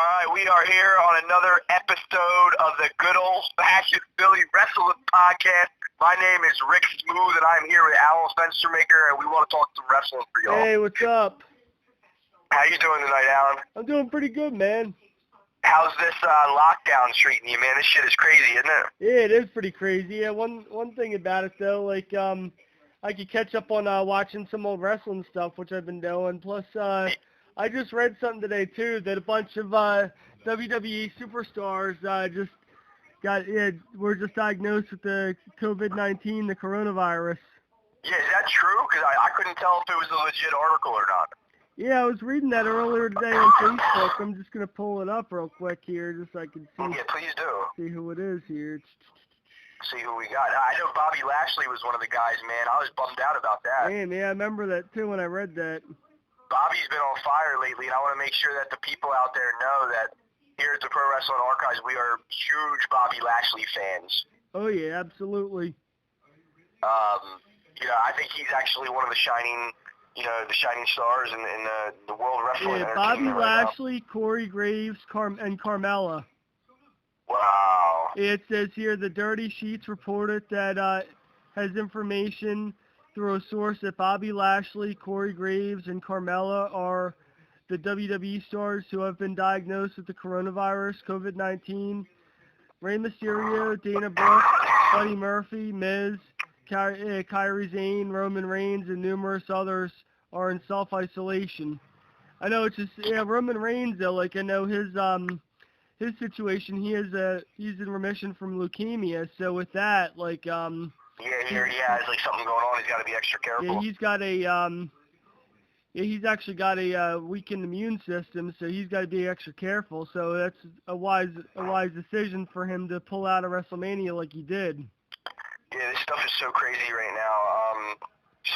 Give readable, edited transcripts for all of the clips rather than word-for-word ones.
right, we are here on another episode of the Good Old Fashioned Philly Wrestling Podcast. My name is Rick Smooth, and I'm here with Alan Fenstermaker, and we want to talk some wrestling for y'all. Hey, what's up? How you doing tonight, Alan? I'm doing pretty good, man. How's this lockdown treating you, man? This shit is crazy, isn't it? Yeah, it is pretty crazy. Yeah, one thing about it though, like I could catch up on watching some old wrestling stuff, which I've been doing. Plus, I just read something today too that a bunch of WWE superstars were just diagnosed with the COVID-19, the coronavirus. Yeah, is that true? Because I couldn't tell if it was a legit article or not. Yeah, I was reading that earlier today on Facebook. I'm just gonna pull it up real quick here, just so I can see. Yeah, please do. See who it is here. See who we got. I know Bobby Lashley was one of the guys, man. I was bummed out about that. Man, yeah, I remember that too when I read that. Bobby's been on fire lately, and I want to make sure that the people out there know that here at the Pro Wrestling Archives, we are huge Bobby Lashley fans. Oh, yeah, absolutely. I think he's actually one of the shining stars in the world wrestling. Yeah, Bobby Lashley, Corey Graves, and Carmella. Wow. It says here the Dirty Sheets reported that has information through a source that Bobby Lashley, Corey Graves, and Carmella are the WWE stars who have been diagnosed with the coronavirus, COVID-19. Rey Mysterio, Dana Brooke, Buddy Murphy, Miz, Kairi Sane, Roman Reigns, and numerous others are in self-isolation. I know it's just Roman Reigns though. Like I know his situation. He's in remission from leukemia. So with that, like he has like something going on. He's got to be extra careful. Yeah, he's actually got a weakened immune system, so he's got to be extra careful. So that's a wise decision for him to pull out of WrestleMania like he did. Yeah, this stuff is so crazy right now.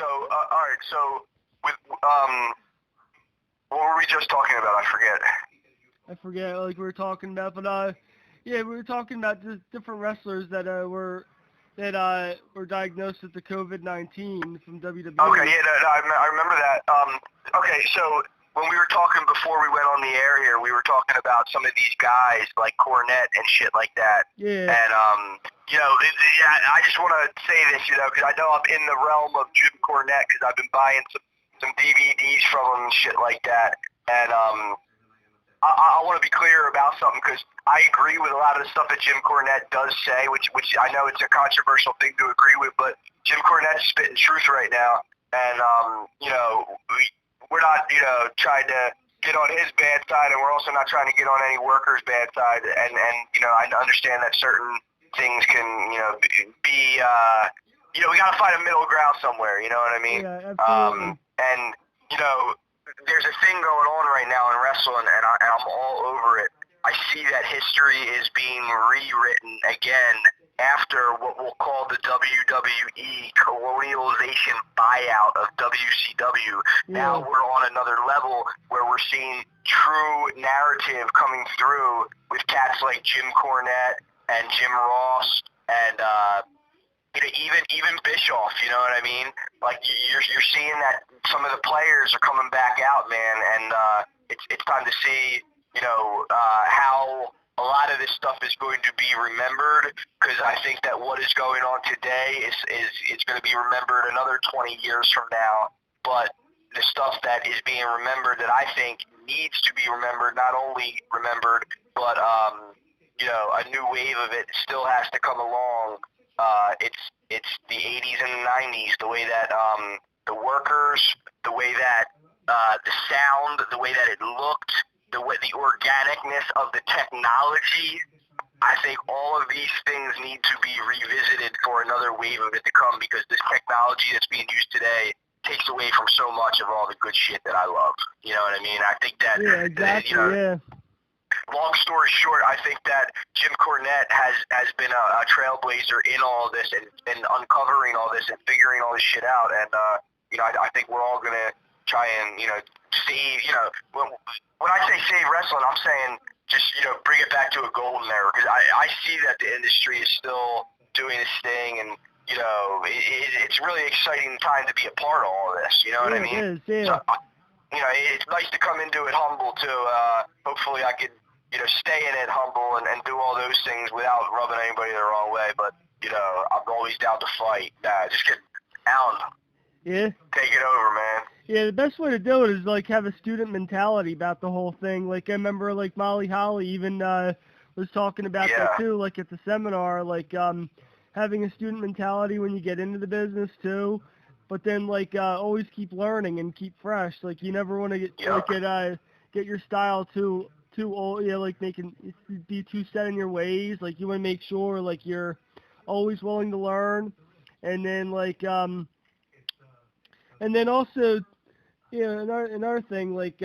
All right. So with what were we just talking about? I forget. Like we were talking about, but we were talking about the different wrestlers that were diagnosed with the COVID-19 from WWE. Okay, I remember that. Okay, so when we were talking before we went on the air here, we were talking about some of these guys like Cornette and shit like that. Yeah. And I just want to say this, because I know I'm in the realm of Jim Cornette because I've been buying some DVDs from him and shit like that. And I want to be clear about something because I agree with a lot of the stuff that Jim Cornette does say, which I know it's a controversial thing to agree with, but Jim Cornette's spitting truth right now, and we're not trying to get on his bad side, and we're also not trying to get on any workers' bad side, and I understand that certain things can be we got to find a middle ground somewhere, you know what I mean? Yeah, absolutely. There's a thing going on right now in wrestling, and I'm all over it. I see that history is being rewritten again after what we'll call the WWE colonialization buyout of WCW. Yeah. Now we're on another level where we're seeing true narrative coming through with cats like Jim Cornette and Jim Ross and even Bischoff, you know what I mean? Like you're seeing that some of the players are coming back out, man, and it's time to see, how a lot of this stuff is going to be remembered, because I think that what is going on today is going to be remembered another 20 years from now. But the stuff that is being remembered that I think needs to be remembered, not only remembered, but a new wave of it still has to come along. It's the 80s and the 90s, the way that the workers, the way that the sound, the way that it looked, the organicness of the technology. I think all of these things need to be revisited for another wave of it to come, because this technology that's being used today takes away from so much of all the good shit that I love. You know what I mean? I think that long story short, I think that Jim Cornette has been a trailblazer in all this and uncovering all this and figuring all this shit out. And, I think we're all going to try and, save, when I say save wrestling, I'm saying just, bring it back to a golden era. Because I see that the industry is still doing its thing, and, it's really exciting time to be a part of all this. You know what I mean? It is, yeah. So, it's nice to come into it humble, too. Hopefully I could stay in it humble and do all those things without rubbing anybody the wrong way. But, I'm always down to fight. Nah, just get down. Yeah. Take it over, man. Yeah, the best way to do it is, like, have a student mentality about the whole thing. Like, I remember, like, Molly Holly even was talking about that, too, like, at the seminar, like, having a student mentality when you get into the business, too. But then, like, always keep learning and keep fresh. Like, you never want to get your style too old, like, be too set in your ways. Like, you want to make sure, like, you're always willing to learn. And then, like, and then also, another thing, like,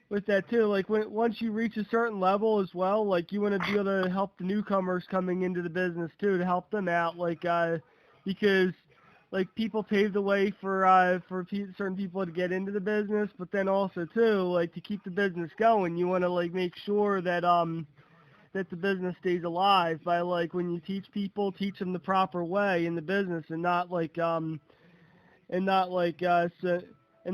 with that too, like, once you reach a certain level as well, like, you want to be able to help the newcomers coming into the business too, to help them out, like, because, like, people pave the way for certain people to get into the business, but then also too, like, to keep the business going, you want to, like, make sure that that the business stays alive by, like, when you teach people, teach them the proper way in the business, and not like and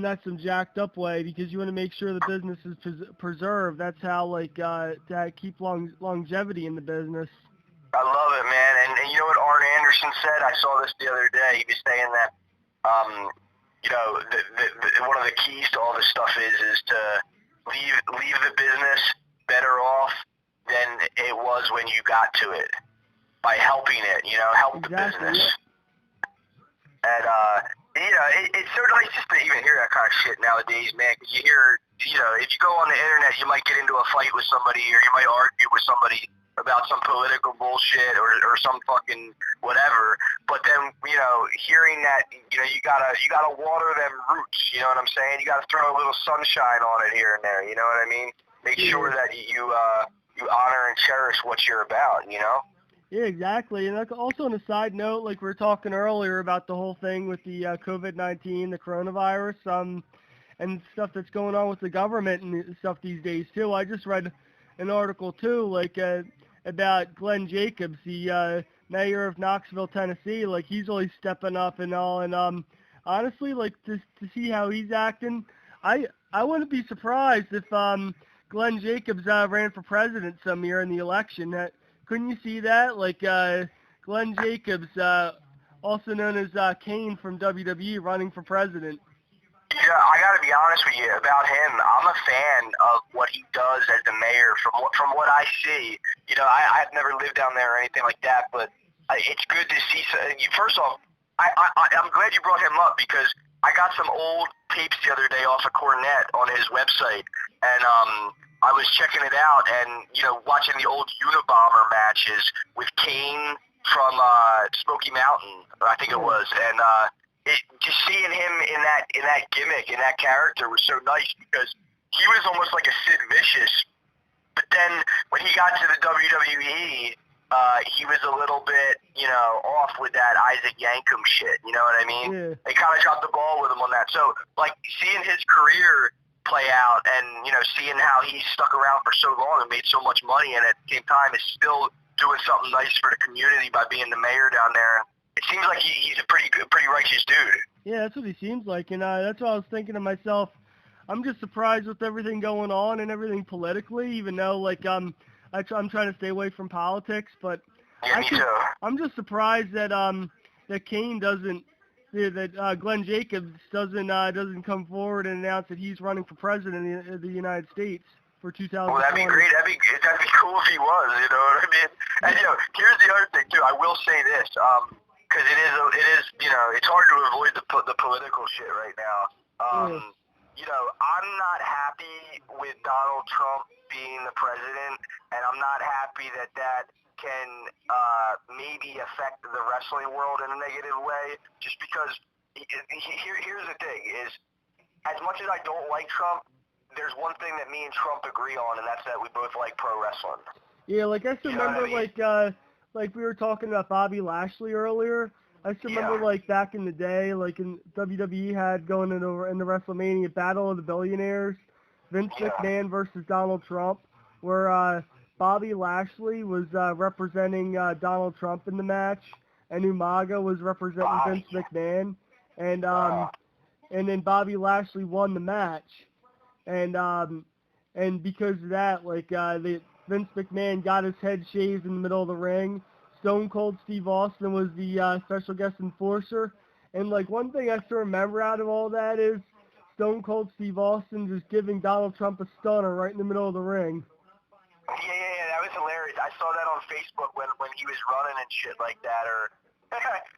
not some jacked up way, because you want to make sure the business is preserved. That's how, like, to keep longevity in the business. I love it, man. And you know what Arn Anderson said? I saw this the other day. He was saying that, one of the keys to all this stuff is to leave the business better off than it was when you got to it, by helping it, help the business. And, it's sort of nice just to even hear that kind of shit nowadays, man, because you hear, if you go on the internet, you might get into a fight with somebody, or you might argue with somebody about some political bullshit or some fucking whatever. But then, hearing that, you gotta water them roots, you know what I'm saying? You gotta throw a little sunshine on it here and there, you know what I mean? Make sure that you honor and cherish what you're about, Yeah, exactly. And also on a side note, like we were talking earlier about the whole thing with the COVID-19, the coronavirus, and stuff that's going on with the government and stuff these days too. I just read an article too, like about Glenn Jacobs, the mayor of Knoxville, Tennessee. Like, he's always stepping up and all. And honestly, like, to see how he's acting, I wouldn't be surprised if Glenn Jacobs ran for president some year in the election. Couldn't you see that? Like, Glenn Jacobs, also known as Kane from WWE, running for president. Yeah, I got to be honest with you about him. I'm a fan of what he does as the mayor. From what I see, I've never lived down there or anything like that, but it's good to see. First off, I'm glad you brought him up, because I got some old tapes the other day off of Cornette on his website, and I was checking it out and, watching the old Unabomber matches with Kane from Smoky Mountain, I think it was, and just seeing him in that gimmick, in that character, was so nice, because he was almost like a Sid Vicious, but then when he got to the WWE, he was a little bit, off with that Isaac Yankem shit, you know what I mean? Yeah. They kind of dropped the ball with him on that. So, like, seeing his career play out and, seeing how he stuck around for so long and made so much money, and at the same time is still doing something nice for the community by being the mayor down there. It seems like he's a pretty righteous dude. Yeah, that's what he seems like, and that's what I was thinking to myself. I'm just surprised with everything going on and everything politically, even though, like, I'm trying to stay away from politics, but yeah, me too. I'm just surprised that that Kane doesn't, that Glenn Jacobs doesn't come forward and announce that he's running for president of the United States for 2020. Well, that'd be great. That'd be cool if he was. You know what I mean? And here's the other thing too. I will say this, because it is, it's hard to avoid the political shit right now. I'm not happy with Donald Trump being the president, and I'm not happy that can maybe affect the wrestling world in a negative way, just because here's the thing is, as much as I don't like Trump, there's one thing that me and Trump agree on, and that's that we both like pro wrestling. Yeah, like, I still remember, like we were talking about Bobby Lashley earlier. I still remember, like, back in the day, like, in WWE had going in the WrestleMania Battle of the Billionaires, Vince McMahon versus Donald Trump, where Bobby Lashley was representing Donald Trump in the match, and Umaga was representing Vince McMahon, and then Bobby Lashley won the match, and and because of that, like Vince McMahon got his head shaved in the middle of the ring. Stone Cold Steve Austin was the special guest enforcer, and like one thing I still remember out of all that is Stone Cold Steve Austin just giving Donald Trump a stunner right in the middle of the ring. Yeah, that was hilarious. I saw that on Facebook when he was running and shit like that, or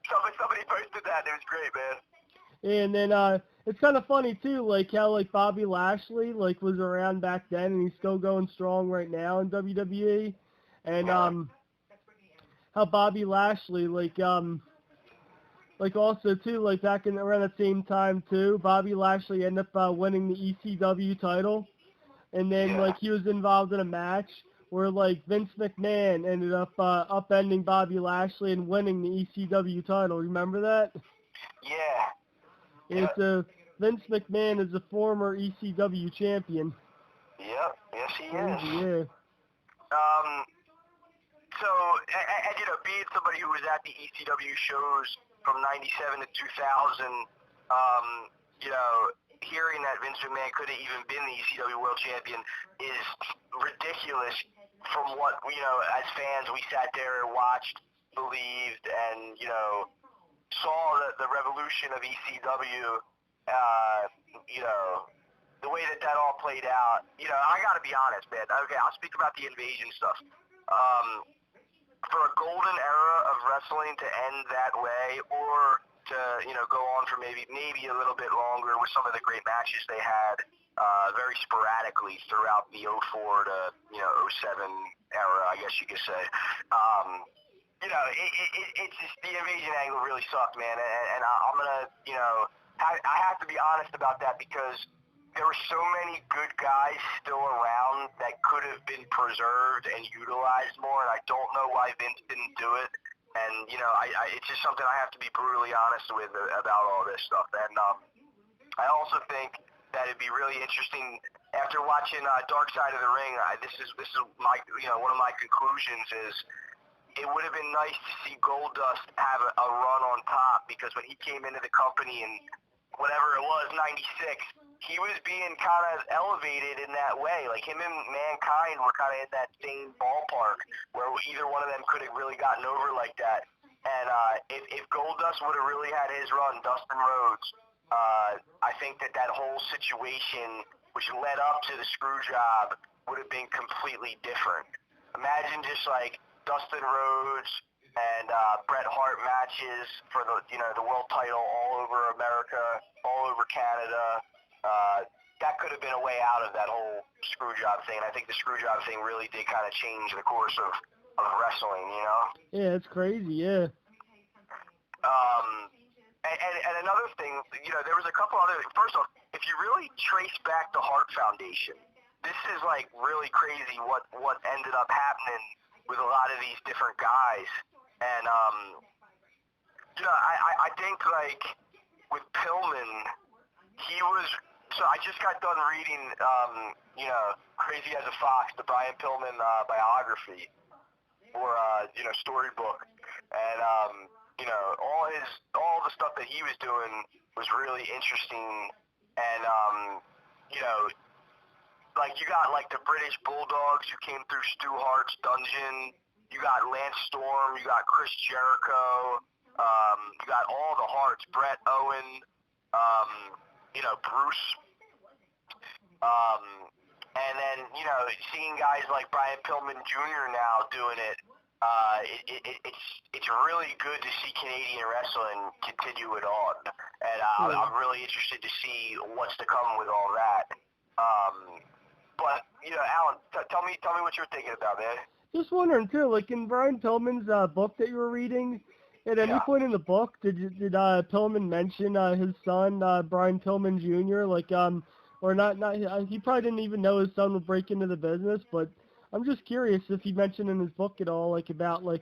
somebody posted that. It was great, man. And then it's kind of funny too, like how like Bobby Lashley like was around back then, and he's still going strong right now in WWE, and how Bobby Lashley like also too like back in around the same time too, Bobby Lashley ended up winning the ECW title, and then like he was involved in a match where like Vince McMahon ended up upending Bobby Lashley and winning the ECW title. Remember that? Yeah. It's Vince McMahon is a former ECW champion. Yep. Yes, he is. Yeah. So, and you know, being somebody who was at the ECW shows from '97 to 2000, you know, hearing that Vince McMahon could have even been the ECW World Champion is ridiculous. From what you know, as fans, we sat there and watched, believed, and you know, saw the revolution of ECW, you know, the way that all played out. You know, I got to be honest, man. Okay, I'll speak about the Invasion stuff. For a golden era of wrestling to end that way, or to, you know, go on for maybe a little bit longer with some of the great matches they had very sporadically throughout the 04 to, you know, 07 era, I guess you could say. You know, it's just the Invasion angle really sucked, man, and I'm gonna, you know, I have to be honest about that because there were so many good guys still around that could have been preserved and utilized more, and I don't know why Vince didn't do it. And you know, it's just something I have to be brutally honest with about all this stuff. And I also think that it'd be really interesting after watching Dark Side of the Ring. This is my, you know, one of my conclusions is, it would have been nice to see Goldust have a run on top, because when he came into the company in whatever it was, 96, he was being kind of elevated in that way. Like him and Mankind were kind of in that same ballpark where either one of them could have really gotten over like that. And if Goldust would have really had his run, Dustin Rhodes, I think that whole situation, which led up to the screw job, would have been completely different. Imagine just like Dustin Rhodes and Bret Hart matches for the world title all over America, all over Canada. That could have been a way out of that whole screw job thing. And I think the screw job thing really did kind of change the course of wrestling, you know? Yeah, it's crazy, yeah. And another thing, you know, there was a couple other things. First off, if you really trace back the Hart Foundation, this is like really crazy what ended up happening with a lot of these different guys. And, you know, I think like with Pillman, he was, so I just got done reading, you know, Crazy as a Fox, the Brian Pillman biography, or, you know, storybook. And, you know, all the stuff that he was doing was really interesting. And, you know, like you got like the British Bulldogs who came through Stu Hart's dungeon. You got Lance Storm. You got Chris Jericho. You got all the Harts, Brett Owen, you know, Bruce. And then, you know, seeing guys like Brian Pillman Jr. now doing it, it's really good to see Canadian wrestling continue it on. And I'm really interested to see what's to come with all that. But, you know, Alan, tell me what you're thinking about, man. Just wondering too, like in Brian Pillman's book that you were reading, at any point in the book, did Pillman mention his son, Brian Pillman Jr.? Like, or not? He probably didn't even know his son would break into the business. But I'm just curious if he mentioned in his book at all, like about when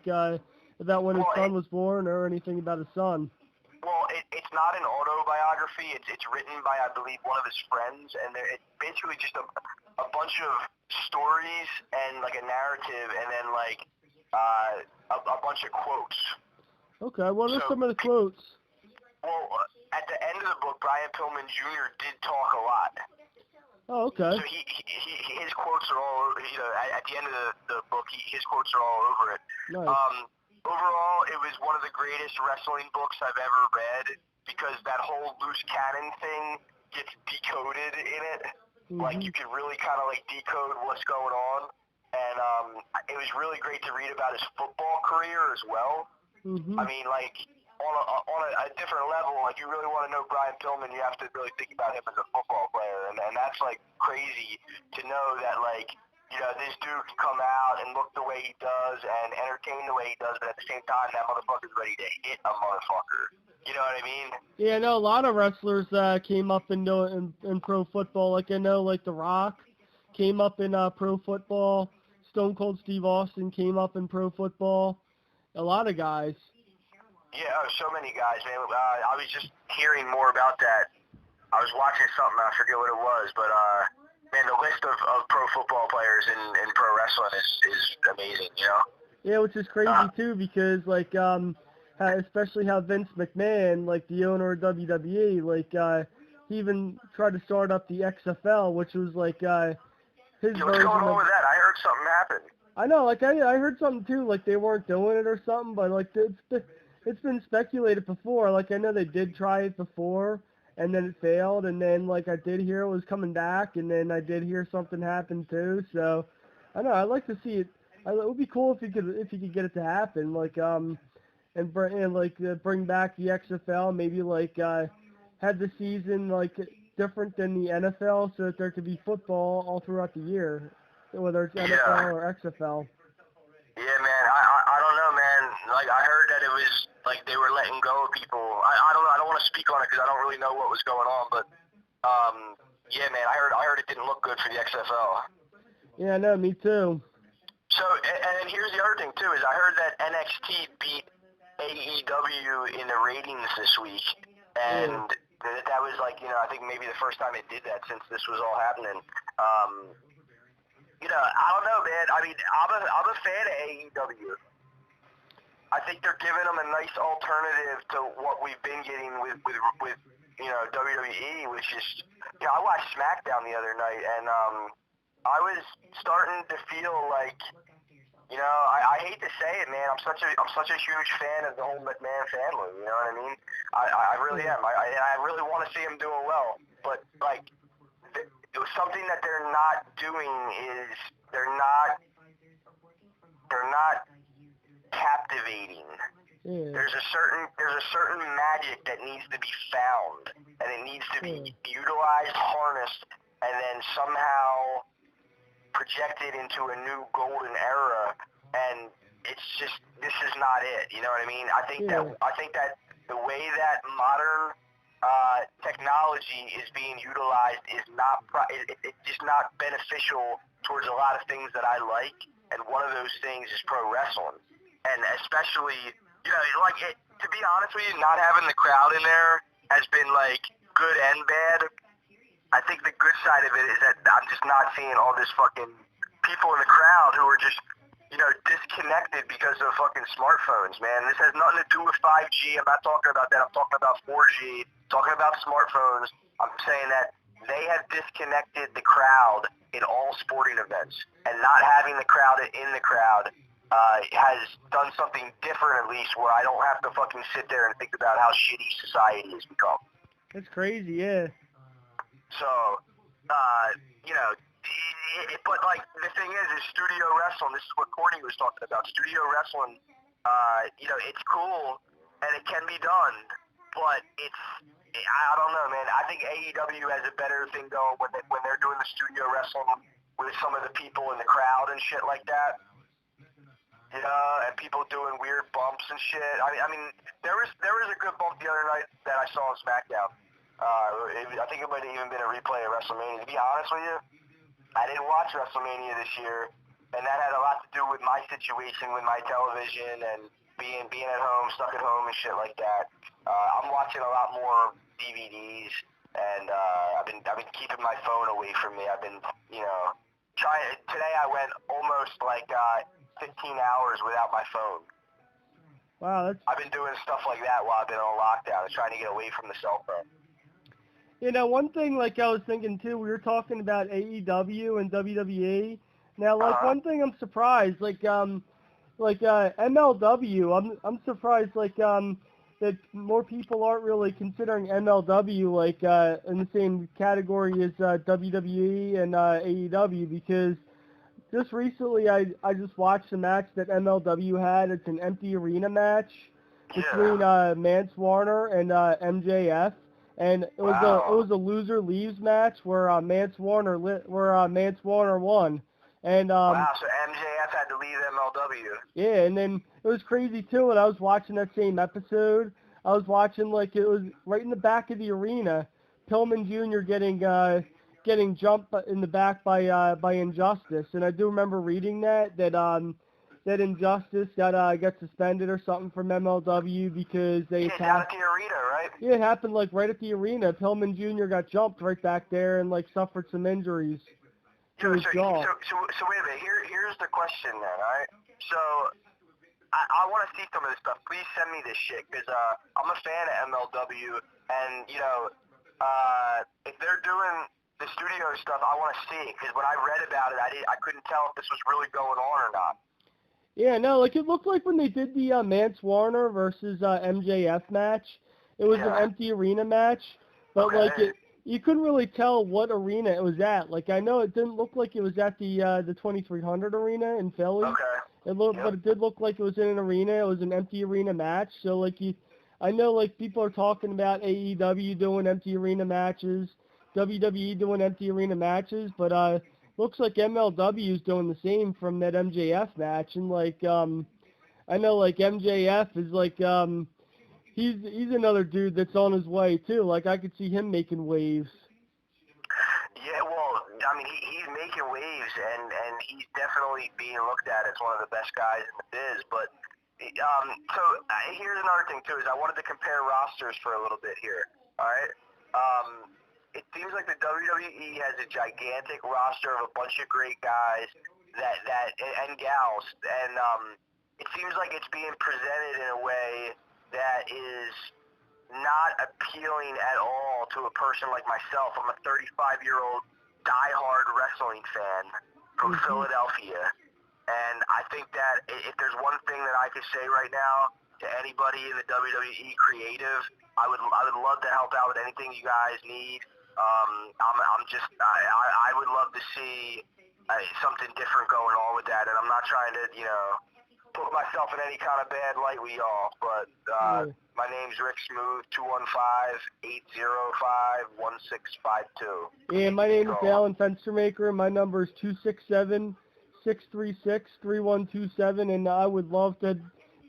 his son was born, or anything about his son. Well, it's not an autobiography. It's written by, I believe, one of his friends, and it's basically just a bunch of stories and like a narrative, and then like a bunch of quotes. Okay, what are some of the quotes? Well, at the end of the book, Brian Pillman Jr. did talk a lot. Oh, okay. So his quotes are all, at the end of the book, his quotes are all over it. Nice. Overall, it was one of the greatest wrestling books I've ever read because that whole loose cannon thing gets decoded in it. Like, you can really kind of, like, decode what's going on. And it was really great to read about his football career as well. I mean, like, on a different level, like, you really want to know Brian Pillman, you have to really think about him as a football player. And that's, like, crazy to know that, like, this dude can come out and look the way he does and entertain the way he does, but at the same time, that motherfucker's ready to hit a motherfucker. You know what I mean? Yeah, I know a lot of wrestlers came up in pro football. Like, I know, like, The Rock came up in pro football. Stone Cold Steve Austin came up in pro football. A lot of guys. Yeah, so many guys, man. I was just hearing more about that. I was watching something, I forget what it was, but man, the list of pro football players in pro wrestling is amazing, you know? Yeah, which is crazy too, because like especially how Vince McMahon, like the owner of WWE, like he even tried to start up the XFL, which was like his Yeah, what's version going on of. with that? I heard something happened. I know, like I heard something too, like they weren't doing it or something, but like it's been speculated before. Like I know they did try it before, and then it failed, and then like I did hear it was coming back, and then I did hear something happen too. So I know I'd like to see it. It would be cool if you could get it to happen, like and bring back the XFL, maybe like have the season like different than the NFL, so that there could be football all throughout the year, whether it's NFL or XFL. Yeah, man. I don't know, man. Like, I heard that it was, like, they were letting go of people. I don't know. I don't want to speak on it because I don't really know what was going on. But, yeah, man, I heard it didn't look good for the XFL. Yeah, no, me too. So, and here's the other thing, too, is I heard that NXT beat AEW in the ratings this week. And that was, like, I think maybe the first time it did that since this was all happening. I don't know, man. I mean, I'm a fan of AEW. I think they're giving them a nice alternative to what we've been getting with WWE, which is, I watched SmackDown the other night, and I was starting to feel like, I hate to say it, man. I'm such a huge fan of the whole McMahon family. You know what I mean? I really am. I really want to see him doing well, but like. It was something that they're not doing is they're not captivating. Yeah. There's a certain magic that needs to be found, and it needs to be utilized, harnessed, and then somehow projected into a new golden era. And it's just, this is not it. You know what I mean? I think that the way that modern technology is being utilized is it's just not beneficial towards a lot of things that I like, and one of those things is pro wrestling, and especially to be honest with you, not having the crowd in there has been like good and bad. I think the good side of it is that I'm just not seeing all this fucking people in the crowd who are just disconnected because of fucking smartphones, man. This has nothing to do with 5G. I'm not talking about that. I'm talking about 4G, talking about smartphones. I'm saying that they have disconnected the crowd in all sporting events, and not having the crowd in the crowd has done something different, at least, where I don't have to fucking sit there and think about how shitty society has become. That's crazy, yeah. So, but like the thing is studio wrestling. This is what Courtney was talking about. Studio wrestling, it's cool and it can be done, but I don't know, man. I think AEW has a better thing going when they're doing the studio wrestling with some of the people in the crowd and shit like that. And people doing weird bumps and shit. I mean, there was a good bump the other night that I saw on SmackDown. I think it might have even been a replay of WrestleMania. To be honest with you, I didn't watch WrestleMania this year, and that had a lot to do with my situation with my television and being at home, stuck at home and shit like that. I'm watching a lot more DVDs, and I've been keeping my phone away from me. I've been, trying. Today I went almost like 15 hours without my phone. Wow, I've been doing stuff like that while I've been on lockdown, trying to get away from the cell phone. You know, one thing, like, I was thinking, too, we were talking about AEW and WWE. Now, like, one thing I'm surprised, MLW, I'm surprised, that more people aren't really considering MLW, in the same category as WWE and AEW, because just recently I just watched a match that MLW had. It's an empty arena match between Mance Warner and MJF. And it was a loser leaves match where Mance Warner won. And wow, so MJF had to leave MLW. Yeah, and then it was crazy too. And I was watching that same episode. I was watching it was right in the back of the arena. Pillman Jr. getting jumped in the back by Injustice. And I do remember reading that Injustice got suspended or something from MLW because they attacked. Down at the arena, right? Yeah, it happened right at the arena. Pillman Jr. got jumped right back there and suffered some injuries to his jaw. So wait a minute. Here's the question then, all right? So I want to see some of this stuff. Please send me this shit because I'm a fan of MLW, and if they're doing the studio stuff, I want to see it because when I read about it, I couldn't tell if this was really going on or not. Yeah, no, it looked like when they did the Mance Warner versus MJF match, it was an empty arena match, but you couldn't really tell what arena it was at. I know it didn't look like it was at the 2300 arena in Philly. Okay. But it did look like it was in an arena. It was an empty arena match. So I know people are talking about AEW doing empty arena matches, WWE doing empty arena matches, but looks like MLW is doing the same from that MJF match. And I know MJF is he's another dude that's on his way too. I could see him making waves. Yeah, well, I mean, he's making waves, and he's definitely being looked at as one of the best guys in the biz. But so here's another thing too: is I wanted to compare rosters for a little bit here. All right. It seems like the WWE has a gigantic roster of a bunch of great guys and gals, and it seems like it's being presented in a way that is not appealing at all to a person like myself. I'm a 35-year-old diehard wrestling fan from Philadelphia, and I think that if there's one thing that I could say right now to anybody in the WWE creative, I would love to help out with anything you guys need. I would love to see something different going on with that, and I'm not trying to put myself in any kind of bad light with y'all, but my name's Rick Smooth, 215-805-1652. Yeah, my name is Alan Fenstermaker, and my number is 267-636-3127, and I would love to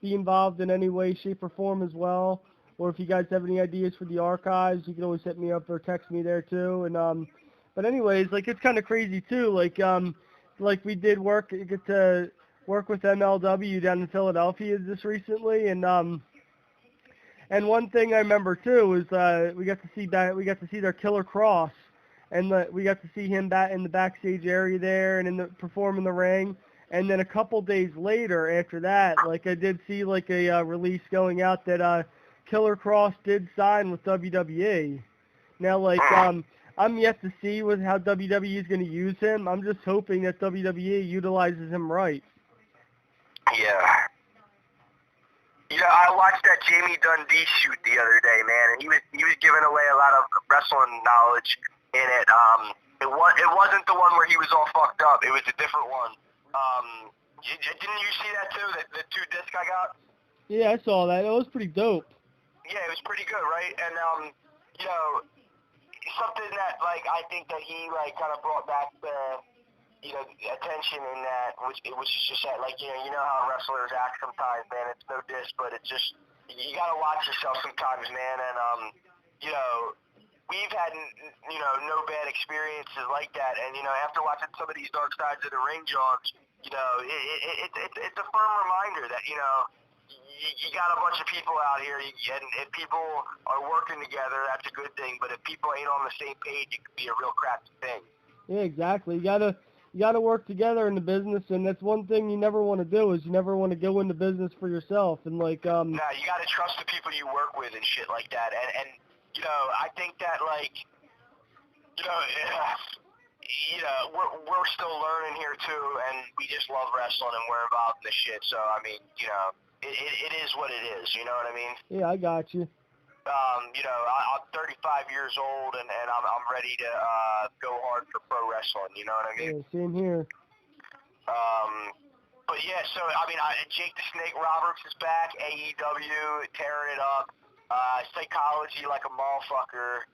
be involved in any way, shape, or form as well. Or if you guys have any ideas for the archives, you can always hit me up or text me there too. And but anyways, it's kind of crazy too. We did get to work with MLW down in Philadelphia just recently, and one thing I remember too is we got to see their Killer Cross, and we got to see him in the backstage area there and perform in the ring. And then a couple days later after that, I did see a release going out that Killer Cross did sign with WWE. Now, I'm yet to see how WWE is going to use him. I'm just hoping that WWE utilizes him right. Yeah. I watched that Jamie Dundee shoot the other day, man, and he was giving away a lot of wrestling knowledge in it. It wasn't the one where he was all fucked up. It was a different one. Didn't you see that too? The 2 disc I got? Yeah, I saw that. It was pretty dope. Yeah, it was pretty good, right? And something that I think that he kind of brought back the attention in that, which is just that how wrestlers act sometimes, man. It's no diss, but it's just you gotta watch yourself sometimes, man. And we've had no bad experiences like that. And after watching some of these Dark Sides of the Ring jaunts, it's a firm reminder that you got a bunch of people out here, and if people are working together, that's a good thing. But if people ain't on the same page, it could be a real crappy thing. Yeah, exactly. You gotta work together in the business, and that's one thing you never want to do is you never want to go into business for yourself. And no, you gotta trust the people you work with and shit like that. And I think that We're still learning here too, and we just love wrestling and we're involved in the shit. So I mean, it is what it is. You know what I mean? Yeah, I got you. I'm 35 years old, and I'm ready to go hard for pro wrestling. You know what I mean? Yeah, same here. But yeah, so I mean, Jake the Snake Roberts is back, AEW, tearing it up. Psychology like a motherfucker,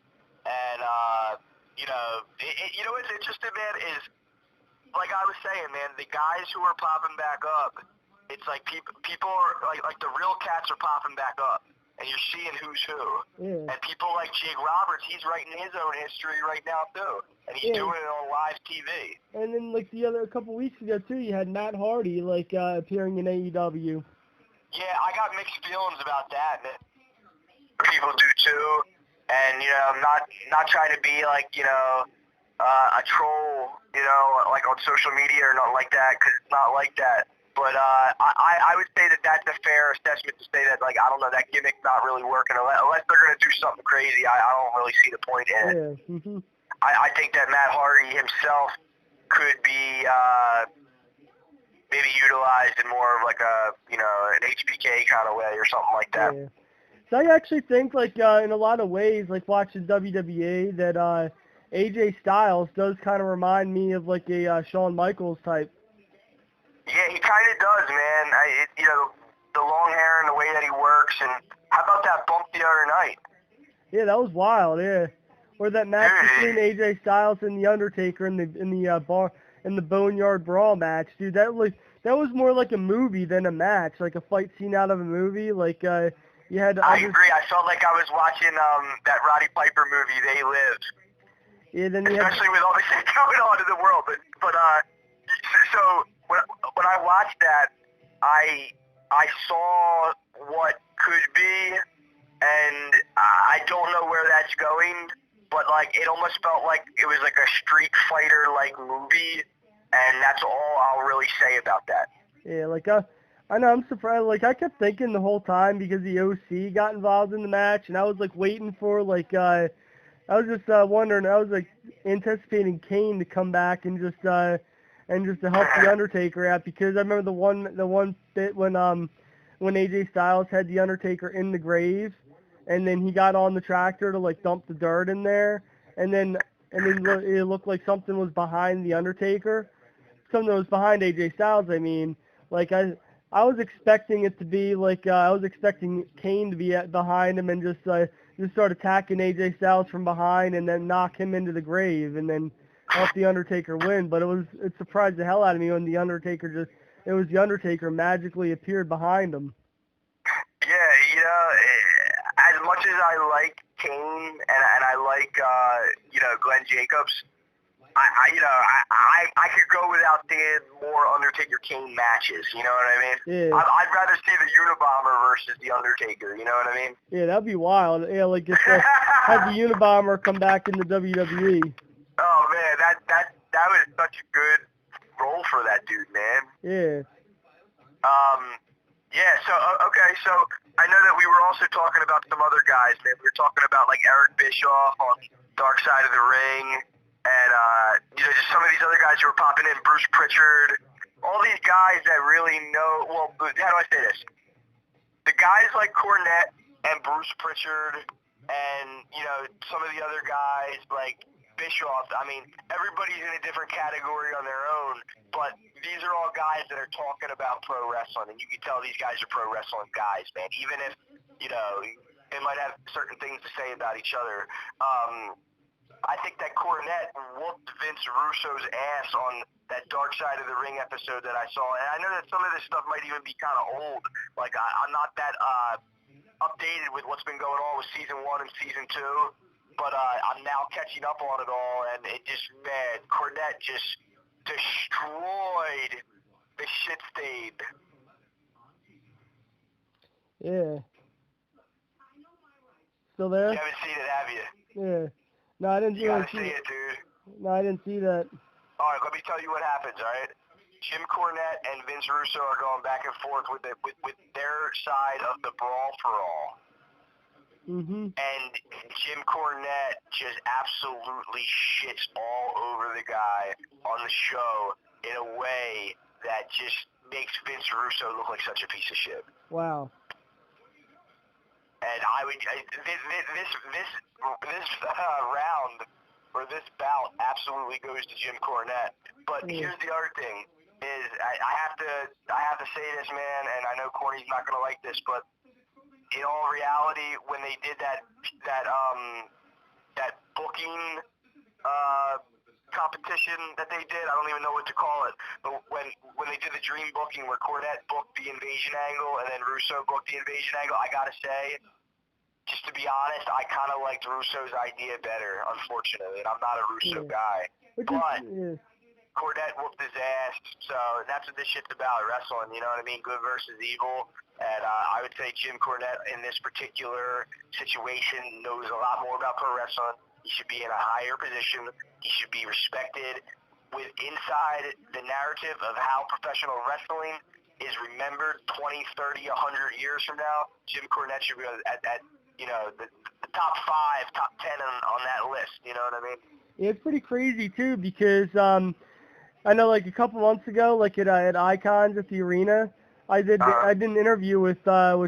and what's interesting, man, is like I was saying, man, the guys who are popping back up, it's like people are like the real cats are popping back up. And you're seeing who's who. Yeah. And people like Jake Roberts, he's writing his own history right now, too. And he's doing it on live TV. And then, like, a couple weeks ago, too, you had Matt Hardy, appearing in AEW. Yeah, I got mixed feelings about that. People do, too. And, I'm not trying to be, a troll, like on social media or nothing like that, because it's not like that. But I would say that that's a fair assessment to say that, I don't know, that gimmick's not really working. Unless they're going to do something crazy, I don't really see the point in it. Yeah. Mm-hmm. I think that Matt Hardy himself could be maybe utilized in more of an HBK kind of way or something like that. Yeah. So I actually think, in a lot of ways, watching WWE, that AJ Styles does kind of remind me of, a Shawn Michaels type. Yeah, he kind of does, man. The long hair and the way that he works, and how about that bump the other night? Yeah, that was wild. Yeah, or that match between AJ Styles and the Undertaker in the Boneyard Brawl match, dude. That was more like a movie than a match, like a fight scene out of a movie. You had. I agree. I felt like I was watching that Roddy Piper movie, They Live. Yeah, then especially with all the shit going on in the world, but so. When I watched that, I saw what could be, and I don't know where that's going, but it almost felt like it was like a Street Fighter movie, and that's all I'll really say about that. Yeah, I know, I'm surprised. I kept thinking the whole time, because the OC got involved in the match, and I was waiting for I was just wondering, I was anticipating Kane to come back and just to help the Undertaker out, because I remember the one bit when AJ Styles had the Undertaker in the grave, and then he got on the tractor to dump the dirt in there, and then it looked like something was behind the Undertaker, something that was behind AJ Styles. I mean, I was expecting it to be I was expecting Kane to be behind him and just start attacking AJ Styles from behind and then knock him into the grave and then help the Undertaker win. But it surprised the hell out of me when the Undertaker magically appeared behind him. Yeah, as much as I like Kane and I like Glenn Jacobs, I could go without seeing more Undertaker Kane matches. You know what I mean? Yeah. I'd rather see the Unabomber versus the Undertaker. You know what I mean? Yeah, that'd be wild. Yeah, have the Unabomber come back in the WWE. Oh man, that was such a good role for that dude, man. Yeah. Yeah. So okay, so I know that we were also talking about some other guys, man. We were talking about Eric Bischoff on Dark Side of the Ring, and just some of these other guys who were popping in, Bruce Pritchard, all these guys that really know. Well, how do I say this? The guys like Cornette and Bruce Pritchard, and some of the other guys like Bischoff. I mean, everybody's in a different category on their own, but these are all guys that are talking about pro wrestling, and you can tell these guys are pro wrestling guys, man. Even if they might have certain things to say about each other. I think that Cornette whooped Vince Russo's ass on that Dark Side of the Ring episode that I saw, and I know that some of this stuff might even be kind of old. I'm not that updated with what's been going on with season 1 and season 2. But I'm now catching up on it all, and it just, man, Cornette just destroyed the shit stain. Yeah. Still there? You haven't seen it, have you? Yeah. No, I didn't see it. You gotta see it, dude. No, I didn't see that. All right, let me tell you what happens, all right? Jim Cornette and Vince Russo are going back and forth with their side of the Brawl for All. and Jim Cornette just absolutely shits all over the guy on the show in a way that just makes Vince Russo look like such a piece of shit. Wow. And this round or this bout absolutely goes to Jim Cornette. But here's the other thing: is I have to say this, man, and I know Corny's not gonna like this, but in all reality, when they did that booking competition that they did, I don't even know what to call it, but when they did the dream booking where Cornette booked the invasion angle and then Russo booked the invasion angle, I gotta say, just to be honest, I kind of liked Russo's idea better, unfortunately, and I'm not a Russo guy. But Cornette whooped his ass, so that's what this shit's about, wrestling, you know what I mean? Good versus evil. And I would say Jim Cornette in this particular situation knows a lot more about pro wrestling. He should be in a higher position. He should be respected with inside the narrative of how professional wrestling is remembered 20, 30, 100 years from now. Jim Cornette should be at you know, the top 5, top 10 on that list. You know what I mean? Yeah, it's pretty crazy too because I know like a couple months ago, like at Icons at the arena, I did an interview with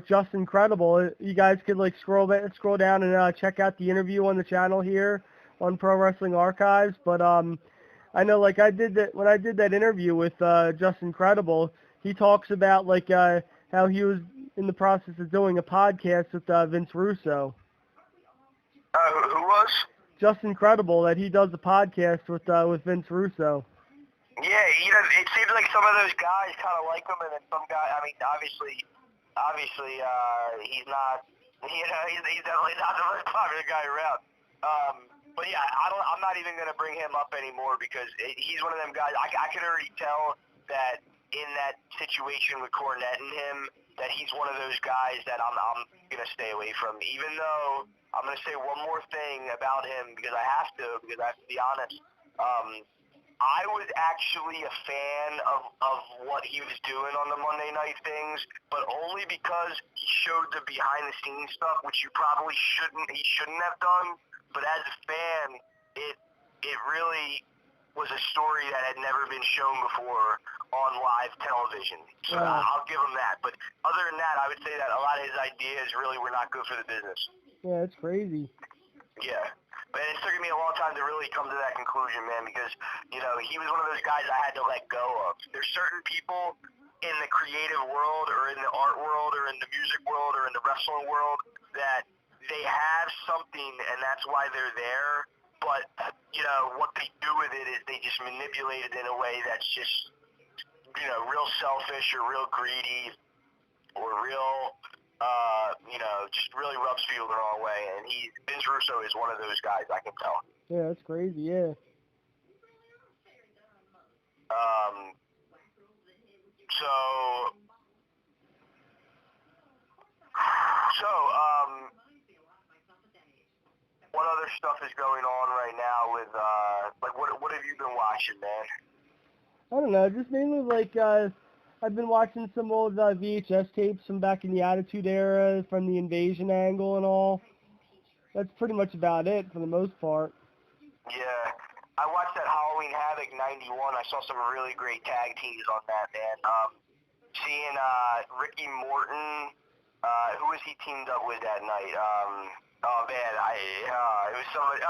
Justin Credible. You guys could like scroll down and check out the interview on the channel here on Pro Wrestling Archives. But I know like when I did that interview with Justin Credible, he talks about like how he was in the process of doing a podcast with Vince Russo. Who was? Justin Credible, that he does a podcast with Vince Russo. Yeah, you know, it seems like some of those guys kind of like him, and then some guy. I mean, obviously, he's not. You know, he's definitely not the most popular guy around. But yeah, I'm not even gonna bring him up anymore because he's one of them guys. I could already tell that in that situation with Cornette and him, that he's one of those guys that I'm gonna stay away from. Even though I'm gonna say one more thing about him because I have to be honest. I was actually a fan of what he was doing on the Monday night things, but only because he showed the behind the scenes stuff, which he shouldn't have done. But as a fan, it really was a story that had never been shown before on live television. So I'll give him that. But other than that, I would say that a lot of his ideas really were not good for the business. Yeah, that's crazy. Yeah. But it took me a long time to really come to that conclusion, man, because, you know, he was one of those guys I had to let go of. There's certain people in the creative world or in the art world or in the music world or in the wrestling world that they have something and that's why they're there. But, you know, what they do with it is they just manipulate it in a way that's just, you know, real selfish or real greedy or real... you know, just really rubs people the wrong way, and Vince Russo is one of those guys, I can tell. Yeah, that's crazy, yeah. What other stuff is going on right now with, like, what have you been watching, man? I don't know, just mainly, like, I've been watching some old VHS tapes from back in the Attitude Era, from the Invasion angle and all. That's pretty much about it for the most part. Yeah. I watched that Halloween Havoc 91. I saw some really great tag teams on that, man. Seeing Ricky Morton, who was he teamed up with that night? Oh, man, it was somebody, it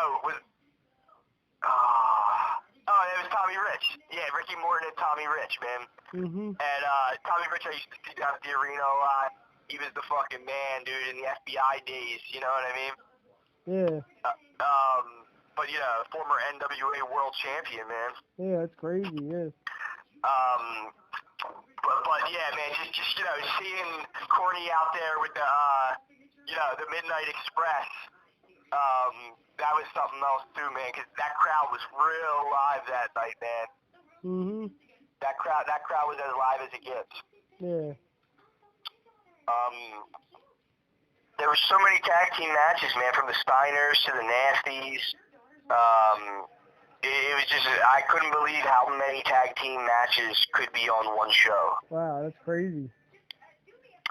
was Tommy Rich. Yeah, Ricky Morton and Tommy Rich, man. Mm-hmm. And Tommy Rich, I used to see down at the arena a lot. He was the fucking man, dude, in the FBI days, you know what I mean? Yeah. But, you know, former NWA world champion, man. Yeah, that's crazy, yeah. But yeah, man, just you know, seeing Corny out there with the, you know, the Midnight Express, that was something else too, man, because that crowd was real live that night, man. Mm-hmm. That crowd was as live as it gets. Yeah. There were so many tag team matches, man, from the Steiners to the Nasties. It was just, I couldn't believe how many tag team matches could be on one show. Wow, that's crazy.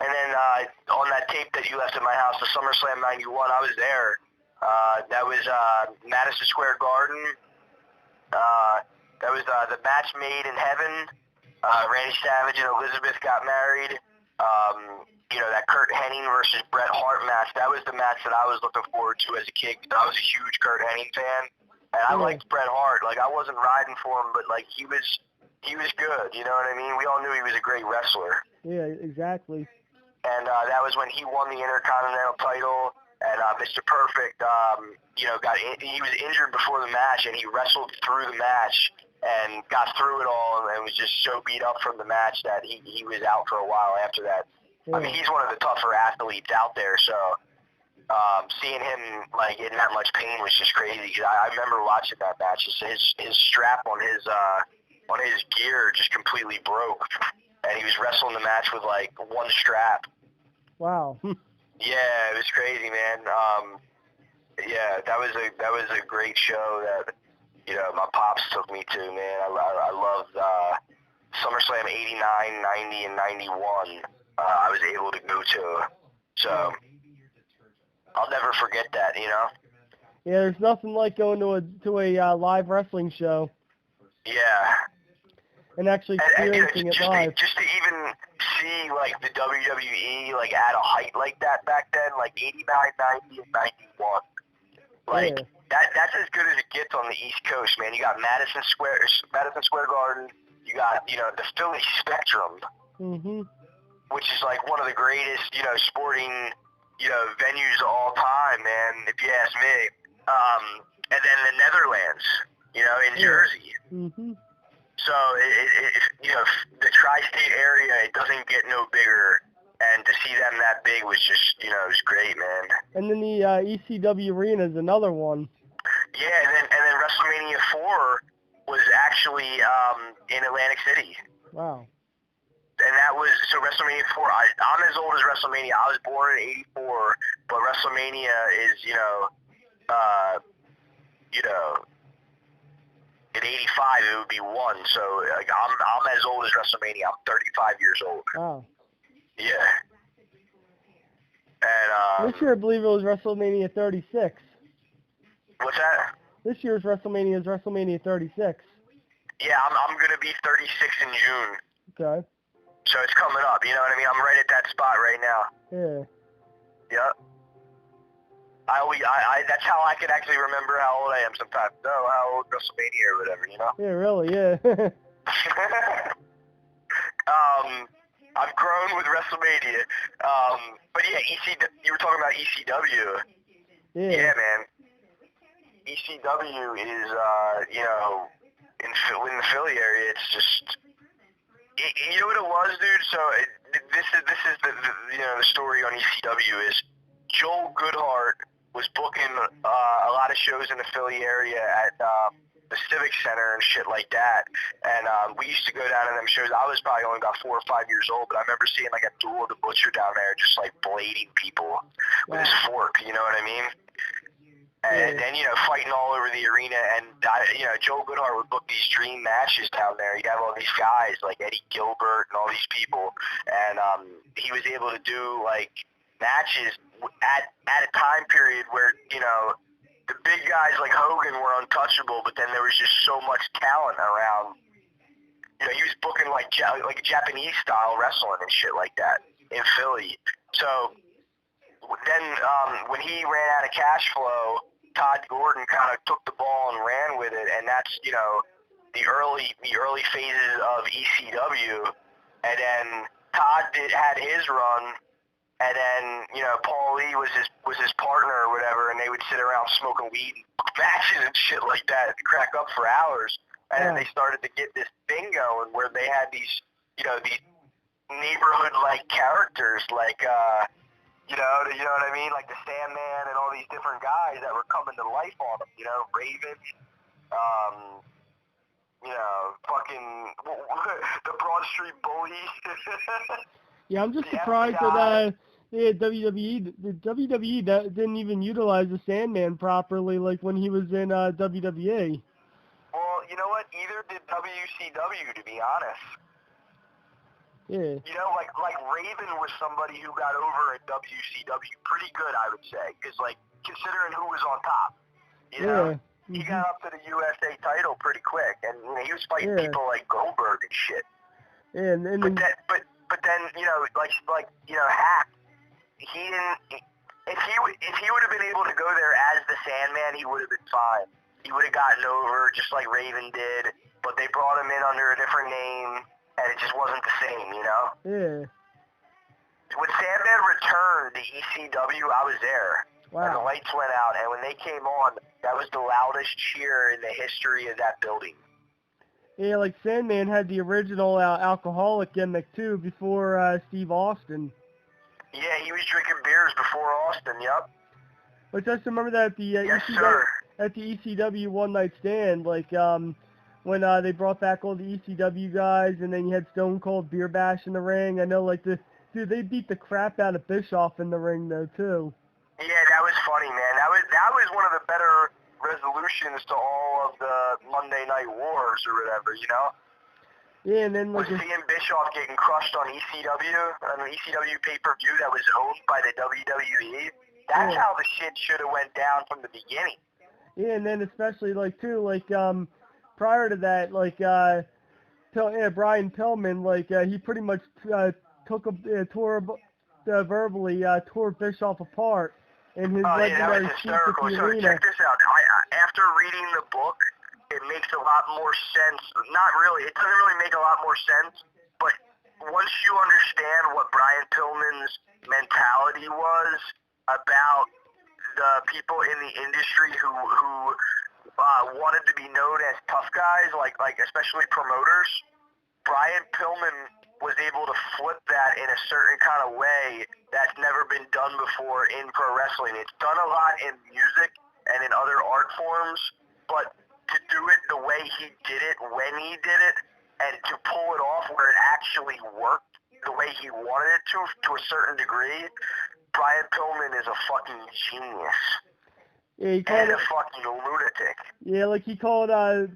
And then on that tape that you left at my house, the SummerSlam 91, I was there. That was Madison Square Garden. That was the match made in heaven. Randy Savage and Elizabeth got married. You know, that Kurt Hennig versus Bret Hart match, that was the match that I was looking forward to as a kid. I was a huge Kurt Hennig fan, and I liked Bret Hart. Like, I wasn't riding for him, but, like, he was good, you know what I mean? We all knew he was a great wrestler. Yeah, exactly. And that was when he won the Intercontinental title, and Mr. Perfect, you know, he was injured before the match, and he wrestled through the match and got through it all, and was just so beat up from the match that he was out for a while after that. Yeah. I mean, he's one of the tougher athletes out there, so seeing him like in that much pain was just crazy. Cause I remember watching that match. His strap on his gear just completely broke, and he was wrestling the match with like one strap. Wow. Yeah, it was crazy, man. Yeah, that was a great show that, you know, my pops took me to, man. I loved SummerSlam 89, 90, and 91. I was able to go to. So I'll never forget that, you know? Yeah, there's nothing like going to a live wrestling show. Yeah. And actually experiencing it live. Just to even see, like, the WWE, like, at a height like that back then, like 89, 90, and 91. Like, that's as good as it gets on the East Coast, man. You got Madison Square Garden. You got, you know, the Philly Spectrum. Mm-hmm. Which is like one of the greatest, you know, sporting, you know, venues of all time, man, if you ask me. And then the Netherlands, you know, in Jersey. Mm-hmm. So, you know, the tri-state area, it doesn't get no bigger. And to see them that big was just, you know, it was great, man. And then the ECW Arena is another one. Yeah, and then WrestleMania 4 was actually in Atlantic City. Wow. And that was, so WrestleMania 4, I'm as old as WrestleMania. I was born in 84, but WrestleMania is, you know, in 85 it would be 1. So, like, I'm as old as WrestleMania. I'm 35 years old. Wow. Yeah. And, this year I believe it was WrestleMania 36. What's that? This year's WrestleMania is WrestleMania 36. Yeah, I'm going to be 36 in June. Okay. So it's coming up, you know what I mean? I'm right at that spot right now. Yeah. Yep. That's how I can actually remember how old I am sometimes. Oh, how old WrestleMania or whatever, you know? Yeah, really, yeah. I've grown with WrestleMania. But yeah, you were talking about ECW. Yeah. Yeah, man. ECW is, you know, in the Philly area, it's just... You know what it was, dude? So this is the you know, the story on ECW is Joel Goodhart was booking a lot of shows in the Philly area at the Civic Center and shit like that. And we used to go down to them shows. I was probably only about 4 or 5 years old, but I remember seeing like a Duel of the Butcher down there, just like blading people with his fork. You know what I mean? And then, you know, fighting all over the arena, and, you know, Joel Goodhart would book these dream matches down there. You have all these guys, like Eddie Gilbert and all these people, and he was able to do, like, matches at a time period where, you know, the big guys like Hogan were untouchable, but then there was just so much talent around. You know, he was booking, like Japanese-style wrestling and shit like that in Philly. So then when he ran out of cash flow, Todd Gordon kind of took the ball and ran with it, and that's, you know, the early phases of ECW. And then Todd had his run, and then, you know, Paul Lee was his partner or whatever, and they would sit around smoking weed and matches and shit like that and crack up for hours. And then they started to get this thing going where they had these, you know, these neighborhood-like characters like you know what I mean? Like the Sandman and all these different guys that were coming to life on them, you know, Raven, you know, fucking the Broad Street Bullies. Yeah, I'm just surprised that WWE that didn't even utilize the Sandman properly, like when he was in WWE. Well, you know what? Either did WCW, to be honest. Yeah. You know, like Raven was somebody who got over in WCW pretty good, I would say, because like considering who was on top, you know, Yeah. he got up to the USA title pretty quick, and you know, he was fighting Yeah. people like Goldberg and shit. Yeah, and then, But then you know, like you know, Hack, he didn't. If he would have been able to go there as the Sandman, he would have been fine. He would have gotten over just like Raven did, but they brought him in under a different name, and it just wasn't the same, you know? yeah. When Sandman returned to ECW, I was there. Wow. And the lights went out, and when they came on, that was the loudest cheer in the history of that building. Yeah, like Sandman had the original alcoholic gimmick too before Steve Austin. Yeah, he was drinking beers before Austin, yep. But just remember that at the Yes, ECW, sir. at the ECW One Night Stand, like when they brought back all the ECW guys, and then you had Stone Cold Beer Bash in the ring. I know, like dude, they beat the crap out of Bischoff in the ring though too. Yeah, that was funny, man. That was one of the better resolutions to all of the Monday Night Wars or whatever, you know? Yeah, and then Was like seeing Bischoff getting crushed on ECW, on an ECW pay-per-view that was owned by the WWE. That's how the shit should have went down from the beginning. yeah, and then especially like too, like prior to that, like Brian Pillman, like he pretty much tore Bischoff apart in his legendary that was speech at hysterical. the So arena. check this out. After reading the book, it makes a lot more sense. Not really. It doesn't really make a lot more sense. But once you understand what Brian Pillman's mentality was about the people in the industry who wanted to be known as tough guys, like especially promoters, Brian Pillman was able to flip that in a certain kind of way that's never been done before in pro wrestling. It's done a lot in music and in other art forms, but to do it the way he did it, when he did it, and to pull it off where it actually worked the way he wanted it to a certain degree, Brian Pillman is a fucking genius. Yeah, and a fucking lunatic. Yeah, like he called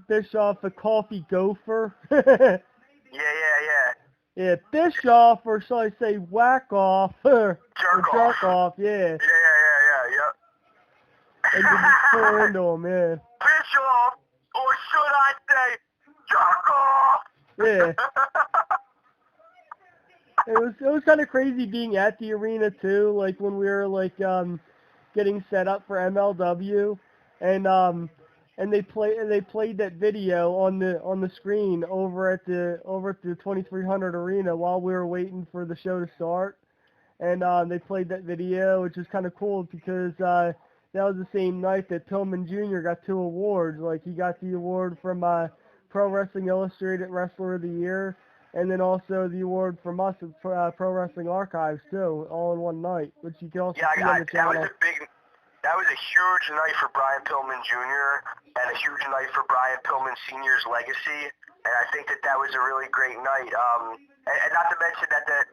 Bischoff a coffee gopher. Yeah. Yeah, Bischoff, or shall I say whack off, or jerk off, yeah. Yeah. And just pour into him, yeah. Bischoff, or should I say, jerk off? Yeah. It was kind of crazy being at the arena too, like when we were like getting set up for MLW, and they played that video on the screen over at the 2300 arena while we were waiting for the show to start, and they played that video, which is kind of cool because that was the same night that Pillman Jr. got 2 awards. Like he got the award from Pro Wrestling Illustrated Wrestler of the Year, and then also the award from us at Pro Wrestling Archives too, all in one night, which you can also see on the channel. That was a huge night for Brian Pillman Jr. and a huge night for Brian Pillman Sr.'s legacy, and I think that was a really great night. And not to mention that the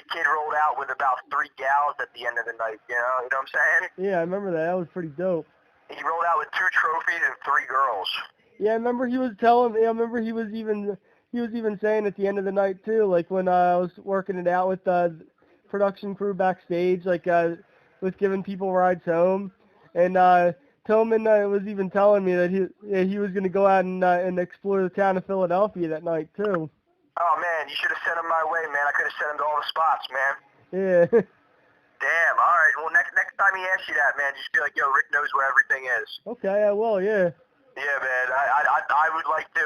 kid rolled out with about 3 gals at the end of the night. You know what I'm saying? Yeah, I remember that. That was pretty dope. He rolled out with 2 trophies and 3 girls. Yeah, I remember he was telling. I remember he was even saying at the end of the night too, like when I was working it out with the production crew backstage, like was giving people rides home, and Pillman was even telling me that he was going to go out and explore the town of Philadelphia that night too. Oh man, you should have sent him my way, man. I could have sent him to all the spots, man. Yeah. Damn. All right. Well, next time he asks you that, man, just be like, yo, Rick knows where everything is. Okay, I will. Yeah. Yeah, man. I would like to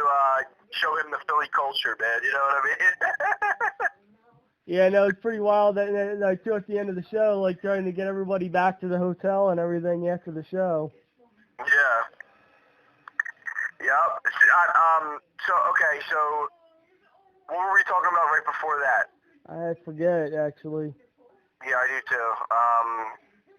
show him the Philly culture, man. You know what I mean? Yeah, no, it's pretty wild that like too at the end of the show, like trying to get everybody back to the hotel and everything after the show. Yeah. Yep. So what were we talking about right before that? I forget actually. Yeah, I do too.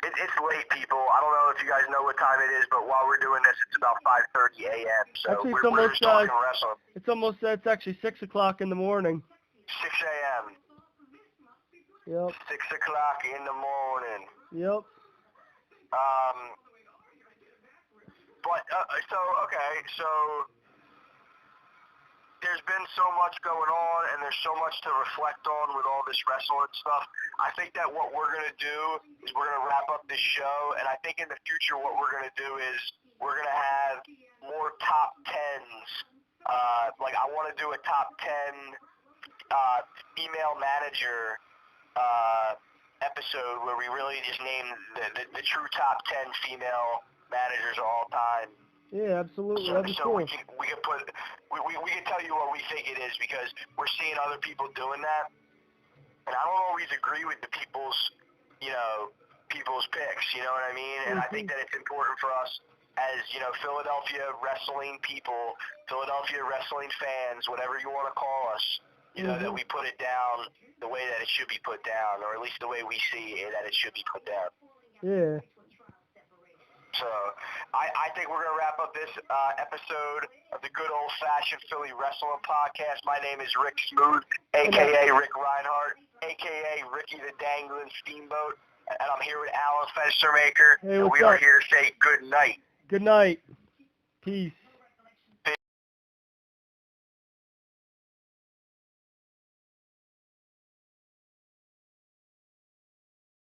It's late, people. I don't know if you guys know what time it is, but while we're doing this, it's about 5:30 a.m. So actually, we're just talking wrestling. It's actually 6 o'clock in the morning. 6 a.m. Yep. 6 o'clock in the morning. Yep. But, so there's been so much going on, and there's so much to reflect on with all this wrestling stuff. I think that what we're going to do is we're going to wrap up this show, and I think in the future what we're going to do is we're going to have more top 10s. Like, I want to do a top 10 female manager episode where we really just name the true top 10 female managers of all time. Yeah, absolutely. That'd be So cool. we can tell you what we think it is, because we're seeing other people doing that, and I don't always agree with the people's picks. You know what I mean? And I think that it's important for us as Philadelphia wrestling people, Philadelphia wrestling fans, whatever you want to call us, that we put it down the way that it should be put down, or at least the way we see it, that it should be put down. Yeah. So I think we're going to wrap up this episode of the Good Old Fashioned Philly Wrestling Podcast. My name is Rick Smooth, a.k.a. Rick Reinhardt, a.k.a. Ricky the Dangling Steamboat, and I'm here with Alan Fenstermaker, Hey, and we are here to say good night. Good night. Peace.